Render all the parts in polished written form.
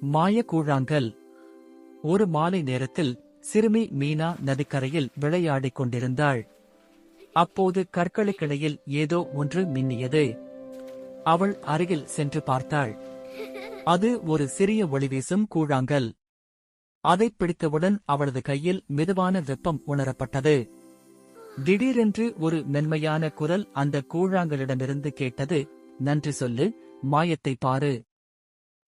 மாய கூழாங்கல். ஒரு மாலை நேரத்தில் சிறுமி மீனா நதிக்கரையில் விளையாடிக் கொண்டிருந்தாள். அப்போது கற்களுக்கிடையில் ஏதோ ஒன்று மின்னியது. அவள் அருகில் சென்று பார்த்தாள். அது ஒரு சிறிய ஒளிவீசும் கூழாங்கல். அதைப் பிடித்தவுடன் அவளது கையில் மெதுவான வெப்பம் உணரப்பட்டது. திடீரென்று ஒரு மென்மையான குரல் அந்த கூழாங்கலிடமிருந்து கேட்டது, "நன்றி சொல்லு, மாயத்தை பாரு."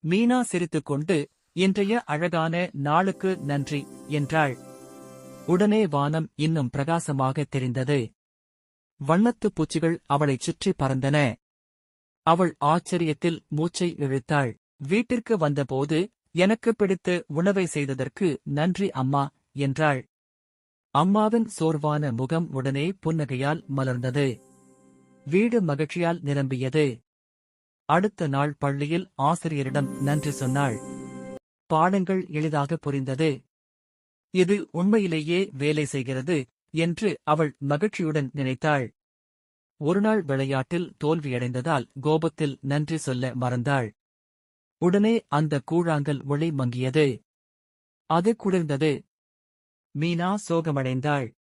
மீனா சிரித்துக்கொண்டு, "இன்றைய அழகான நாளுக்கு நன்றி" என்றாள். உடனே வானம் இன்னும் பிரகாசமாக தெரிந்தது. வண்ணத்துப் பூச்சிகள் அவளைச் சுற்றி பறந்தன. அவள் ஆச்சரியத்தில் மூச்சை இழுத்தாள். வீட்டிற்கு வந்தபோது, "எனக்கு பிடித்த உணவை செய்ததற்கு நன்றி அம்மா" என்றாள். அம்மாவின் சோர்வான முகம் உடனே புன்னகையால் மலர்ந்தது. வீடு மகிழ்ச்சியால் நிரம்பியது. அடுத்த நாள் பள்ளியில் ஆசிரியரிடம் நன்றி சொன்னாள். பாடங்கள் எளிதாக புரிந்தது. இது உண்மையிலேயே வேலை செய்கிறது என்று அவள் மகிழ்ச்சியுடன் நினைத்தாள். ஒருநாள் விளையாட்டில் தோல்வியடைந்ததால் கோபத்தில் நன்றி சொல்ல மறந்தாள். உடனே அந்த கூழாங்கல் ஒளி மங்கியது. அது குளிர்ந்தது. மீனா சோகமடைந்தாள்.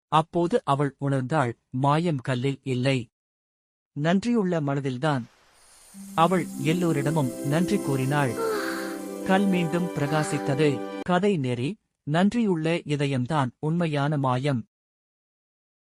அப்போது அவள் உணர்ந்தாள், மாயம் கல்லில் இல்லை, நன்றியுள்ள மனதில்தான். அவள் எல்லோரிடமும் நன்றி கூறினாள். கல் மீண்டும் பிரகாசித்தது. கதை நெறி: நன்றியுள்ள இதயம்தான் உண்மையான மாயம்.